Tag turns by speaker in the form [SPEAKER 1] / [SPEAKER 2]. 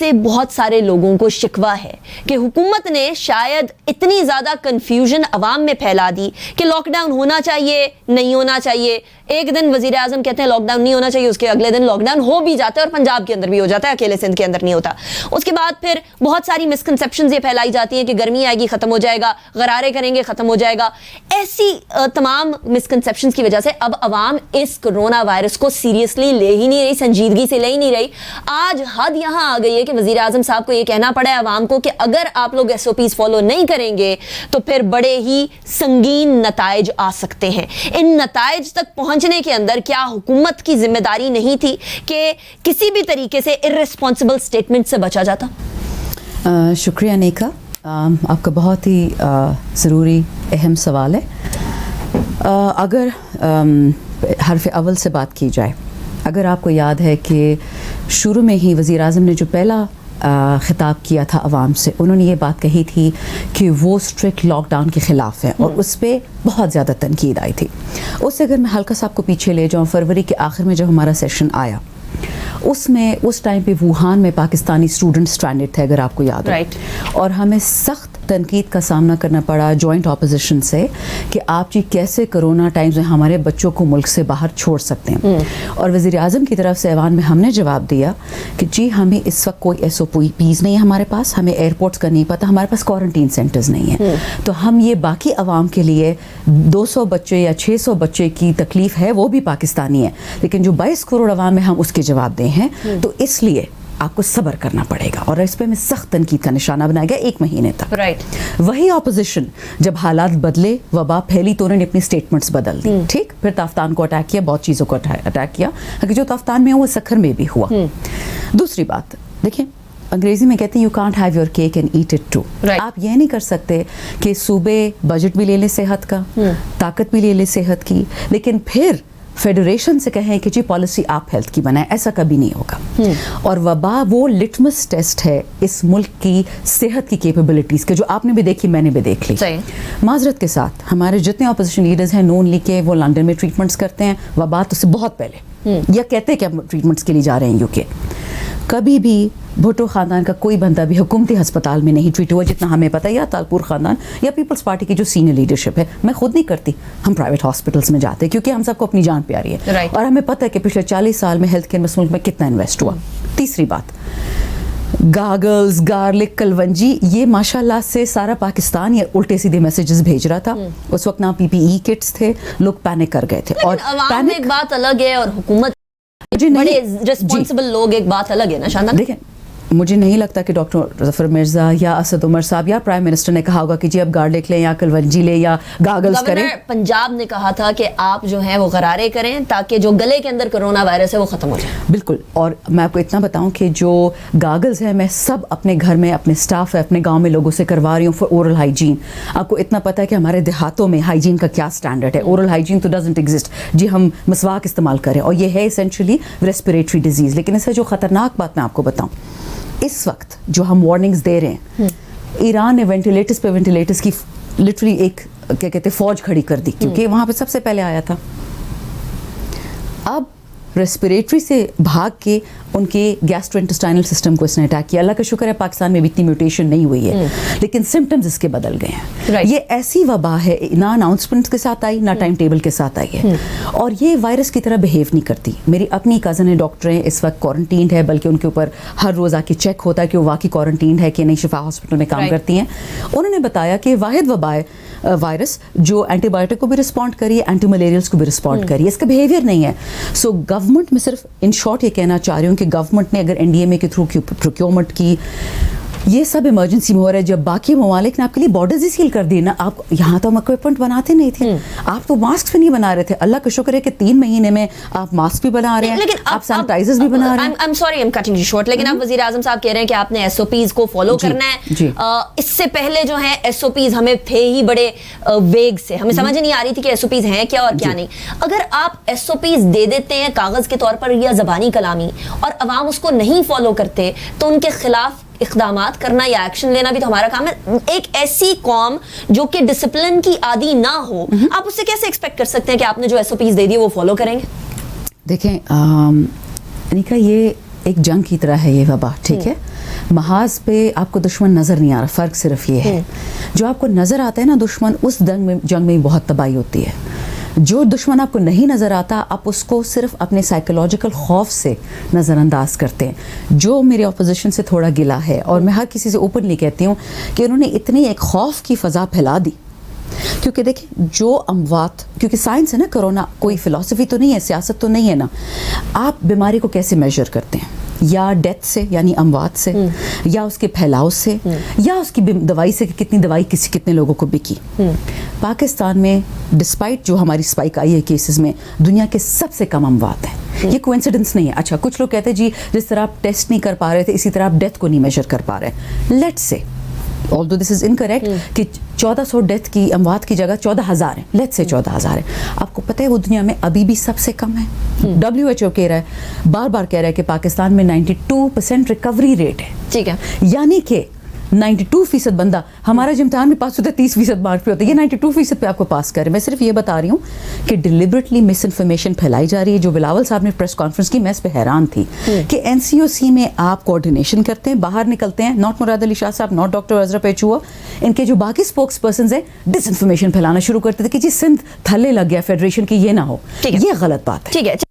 [SPEAKER 1] سے بہت سارے لوگوں کو شکوہ ہے کہ حکومت نے شاید اتنی زیادہ کنفیوژن عوام میں پھیلا دی کہ لاک ڈاؤن ہونا چاہیے نہیں ہونا چاہیے. ایک دن وزیر اعظم کہتے ہیں لاک ڈاؤن نہیں ہونا چاہیے, اس کے اگلے دن لاک ڈاؤن ہو بھی جاتا ہے اور پنجاب کے اندر بھی ہو جاتا ہے, اکیلے سندھ کے اندر نہیں ہوتا. اس کے بعد پھر بہت ساری مسکنسیپشنز یہ پھیلائی جاتی ہیں کہ گرمی آئے گی ختم ہو جائے گا, غرارے کریں گے ختم ہو جائے گا. ایسی تمام مسکنسیپشنز کی وجہ سے اب عوام اس کرونا وائرس کو سیریسلی لے ہی نہیں رہی, سنجیدگی سے لے ہی نہیں رہی. آج حد یہاں آ گئی ہے کہ وزیر اعظم صاحب کو یہ کہنا پڑا ہے عوام کو کہ اگر آپ لوگ ایس او پیز فالو نہیں کریں گے تو پھر بڑے ہی سنگین نتائج آ سکتے ہیں. ان نتائج تک پہنچنے کے اندر کیا حکومت کی ذمہ داری نہیں تھی کہ کسی بھی طریقے سے ارریسپانسبل اسٹیٹمنٹ سے بچا جاتا؟
[SPEAKER 2] شکریہ نیکا, آپ کا بہت ہی ضروری اہم سوال ہے. اگر حرف اول سے بات کی جائے, اگر آپ کو یاد ہے کہ شروع میں ہی وزیر اعظم نے جو پہلا خطاب کیا تھا عوام سے, انہوں نے یہ بات کہی تھی کہ وہ اسٹرکٹ لاک ڈاؤن کے خلاف ہیں اور اس پہ بہت زیادہ تنقید آئی تھی. اس سے اگر میں ہلکا سا آپ کو پیچھے لے جاؤں, فروری کے آخر میں جب ہمارا سیشن آیا اس ٹائم پہ ووہان میں پاکستانی اسٹوڈنٹ اسٹرینڈڈ تھے, اگر آپ کو یاد ہو, اور ہمیں سخت تنقید کا سامنا کرنا پڑا جوائنٹ اپوزیشن سے کہ آپ جی کیسے کرونا ٹائمز میں ہمارے بچوں کو ملک سے باہر چھوڑ سکتے ہیں. اور وزیر اعظم کی طرف سے ایوان میں ہم نے جواب دیا کہ جی ہمیں اس وقت کوئی ایس او پیز نہیں ہے ہمارے پاس, ہمیں ایئرپورٹس کا نہیں پتہ, ہمارے پاس کوارنٹین سینٹرز نہیں ہیں, تو ہم یہ باقی عوام کے لیے 200 بچے یا 600 بچے کی تکلیف ہے وہ بھی پاکستانی ہے, لیکن جو 22 کروڑ عوام ہے ہم اس کے جواب دیں ہیں, تو اس لیے آپ کو صبر کرنا پڑے گا. اور اس پہ میں سخت تنقید کا نشانہ بنایا گیا 1 مہینے تک. وہی اپوزیشن جب حالات بدلے, وبا پھیلی, تو انہوں نے اپنی سٹیٹمنٹس بدل دی. ٹھیک, پھر تافتان کو اٹیک کیا, بہت چیزوں کو اٹیک کیا, کہ جو تافتان میں ہوا وہ سکھر میں بھی ہوا. دوسری بات دیکھیں, انگریزی میں کہتے ہیں you can't have your cake and eat it too. آپ یہ نہیں کر سکتے کہ صوبے بجٹ بھی لے لیں صحت کا, طاقت بھی لے لیں صحت کی, لیکن پھر فیڈریشن سے کہیں کہ جی پالیسی آپ ہیلتھ کی بنائیں. ایسا کبھی نہیں ہوگا. اور وبا وہ لٹمس ٹیسٹ ہے اس ملک کی صحت کی کیپیبلٹیز کے, جو آپ نے بھی دیکھی میں نے بھی دیکھ لی. معذرت کے ساتھ ہمارے جتنے اپوزیشن لیڈرز ہیں نون لیگ کے, وہ لنڈن میں ٹریٹمنٹس کرتے ہیں, وبا تو سے بہت پہلے یا کہتے ہیں کہ ہم ٹریٹمنٹس کے لیے جا رہے ہیں UK. کبھی بھی بھٹو خاندان کا کوئی بندہ بھی حکومتی ہسپتال میں نہیں ٹریٹ ہوا جتنا ہمیں پتہ ہے, یا تالپور خاندان یا پیپلز پارٹی کی جو سینئر لیڈرشپ ہے. میں خود نہیں کرتی, ہم پرائیویٹ ہاسپٹلس میں جاتے ہیں کیونکہ ہم سب کو اپنی جان پیاری ہے, اور ہمیں پتہ ہے کہ پچھلے 40 سال میں ہیلتھ کیئر میں ملک میں کتنا انویسٹ ہوا. تیسری بات, گاگلز, گارلک, کلونجی, یہ ماشاء اللہ سے سارا پاکستان یہ الٹے سیدھے میسیجز بھیج رہا تھا. اس وقت نہ PPE کٹس تھے, لوگ پینک کر گئے تھے. اور
[SPEAKER 1] عوام ایک بات الگ ہے اور حکومت بڑے ریسپانسبل لوگ ایک بات الگ ہے نا شاندار.
[SPEAKER 2] دیکھیں, مجھے نہیں لگتا کہ ڈاکٹر ظفر مرزا یا اسد عمر صاحب یا پرائم منسٹر نے کہا ہوگا کہ جی اب گارلک لیں یا کلونجی لیں یا گاگلز کریں.
[SPEAKER 1] پنجاب نے کہا تھا کہ آپ جو ہیں وہ غرارے کریں تاکہ جو گلے کے اندر کرونا وائرس ہے وہ ختم ہو جائے.
[SPEAKER 2] بالکل. اور میں آپ کو اتنا بتاؤں کہ جو گاگلز ہیں میں سب اپنے گھر میں اپنے اسٹاف ہے اپنے گاؤں میں لوگوں سے کروا رہی ہوں فار اورل ہائیجین. آپ کو اتنا پتہ ہے کہ ہمارے دیہاتوں میں ہائیجین کا کیا اسٹینڈرڈ ہے. اورل ہائیجین تو ڈزنٹ ایگزسٹ, جی ہم مسواک استعمال کریں, اور یہ ہے اسینشلی ریسپریٹری ڈیزیز. لیکن اس سے جو خطرناک بات میں آپ کو بتاؤں, اس وقت جو ہم وارننگز دے رہے ہیں, ایران نے وینٹیلیٹرز پہ وینٹیلیٹرز کی لٹرلی ایک کیا کہتے ہیں فوج کھڑی کر دی, کیونکہ وہاں پہ سب سے پہلے آیا تھا. اب ریسپریٹری سے بھاگ کے ان کے گیسٹرو انٹسٹائنل سسٹم کو اس نے اٹیک کیا. اللہ کا شکر ہے پاکستان میں بھی اتنی میوٹیشن نہیں ہوئی ہے, لیکن سمٹمز اس کے بدل گئے ہیں. یہ ایسی وبا ہے, نہ اناؤنسمنٹ کے ساتھ آئی نہ ٹائم ٹیبل کے ساتھ آئی ہے, اور یہ وائرس کی طرح بہیو نہیں کرتی. میری اپنی کزن ہے, ڈاکٹر ہیں, اس وقت کوارنٹینڈ ہے, بلکہ ان کے اوپر ہر روز آ کے چیک ہوتا ہے کہ وہ واقعی کوارنٹینڈ ہے کہ نہیں. شفا ہاسپٹل میں کام کرتی ہیں. انہوں نے بتایا کہ واحد وبا وائرس جو اینٹی بایوٹک کو بھی رسپونڈ کری ہے, اینٹی ملیریلس کو بھی رسپونڈ کری ہے, اس کا بیہیویئر نہیں ہے. سو گورنمنٹ میں صرف ان شارٹ یہ کہنا چاہ رہی ہوں کہ گورنمنٹ نے اگر NDMA کے تھرو پروکیورمنٹ کی, یہ سب ایمرجنسی میں ہو رہا ہے. جب باقی ممالک نے آپ کے لیے بارڈرز ہی سیل کر دیے نا, آپ یہاں تو ہم اکوپمنٹ بناتے نہیں تھے, آپ تو ماسک بھی نہیں بنا رہے تھے. اللہ کا شکر ہے کہ 3 مہینے میں آپ ماسک بھی بنا رہے ہیں, لیکن آپ سینیٹائزرز بھی بنا رہے ہیں.
[SPEAKER 1] I'm sorry I'm cutting you short, لیکن آپ وزیر اعظم صاحب کہہ رہے ہیں کہ آپ نے SOPs کو فالو کرنا ہے. اس سے پہلے جو ہیں SOPs ہمیں تھے ہی بڑے ویگ سے, ہمیں سمجھ نہیں آ رہی تھی کہ SOPs ہیں کیا اور کیا نہیں. اگر آپ SOPs دے دیتے ہیں کاغذ کے طور پر یا زبانی کلامی, اور عوام اس کو نہیں فالو کرتے, تو ان کے خلاف اقدامات کرنا یا ایکشن لینا بھی تو ہمارا کام ہے. ایک ایسی قوم جو کہ ڈسپلن کی عادی نہ ہو, آپ اس سے کیسے ایکسپیکٹ کر سکتے ہیں کہ آپ نے جو SOPs دے دی وہ فالو کریں گے؟
[SPEAKER 2] دیکھیں انیکا, یہ ایک جنگ کی طرح ہے یہ وبا, ٹھیک ہے. محاذ پہ آپ کو دشمن نظر نہیں آ رہا, فرق صرف یہ ہے جو آپ کو نظر آتا ہے نا دشمن, اس جنگ میں بہت تباہی ہوتی ہے. جو دشمن آپ کو نہیں نظر آتا آپ اس کو صرف اپنے سائیکولوجیکل خوف سے نظر انداز کرتے ہیں. جو میرے اپوزیشن سے تھوڑا گلا ہے, اور میں ہر کسی سے اوپنلی کہتی ہوں کہ انہوں نے اتنی ایک خوف کی فضا پھیلا دی, کیونکہ دیکھیں جو اموات, کیونکہ سائنس ہے نا, کرونا کوئی فلسفی تو نہیں ہے, سیاست تو نہیں ہے نا. آپ بیماری کو کیسے میجر کرتے ہیں؟ یا ڈیتھ سے, یعنی اموات سے, یا اس کے پھیلاؤ سے, یا اس کی دوائی سے کہ کتنی دوائی کتنے لوگوں کو بکی. پاکستان میں ڈسپائٹ جو ہماری اسپائک آئی ہے کیسز میں, دنیا کے سب سے کم اموات ہیں. یہ کوئنسیڈنس نہیں ہے. اچھا, کچھ لوگ کہتے ہیں جی جس طرح آپ ٹیسٹ نہیں کر پا رہے تھے اسی طرح آپ ڈیتھ کو نہیں میجر کر پا رہے. Let's say although this is incorrect کہ 1400 ڈیتھ کی اموات کی جگہ 14,000 ہیں, لیٹس سے 14,000 ہیں. آپ کو پتہ ہے وہ دنیا میں ابھی بھی سب سے کم ہے. WHO کہہ رہا ہے, بار بار کہہ رہا ہے کہ پاکستان میں 92% ریکوری ریٹ ہے.
[SPEAKER 1] ٹھیک ہے,
[SPEAKER 2] یعنی کہ 92% بندہ, ہمارا جو امتحان میں پاس ہوتا ہے 30% مارک پہ ہوتا ہے, یہ 92% پہ آپ کو پاس کرے. میں صرف یہ بتا رہی ہوں کہ ڈیلیبریٹلی مس انفارمیشن پھیلائی جا رہی ہے. جو بلاول صاحب نے پریس کانفرنس کی, میں اس پہ حیران تھی کہ NCOC میں آپ کوآرڈینیشن کرتے ہیں, باہر نکلتے ہیں, ناٹ مراد علی شاہ صاحب, ناٹ ڈاکٹر عزرا پیچوا, ان کے جو باقی اسپوکس پرسنز ہیں ڈس انفارمیشن پھیلانا شروع کرتے تھے کہ جی سندھ تھلے لگ گیا فیڈریشن کی, یہ نہ ہو. یہ غلط بات ہے.
[SPEAKER 1] ٹھیک ہے.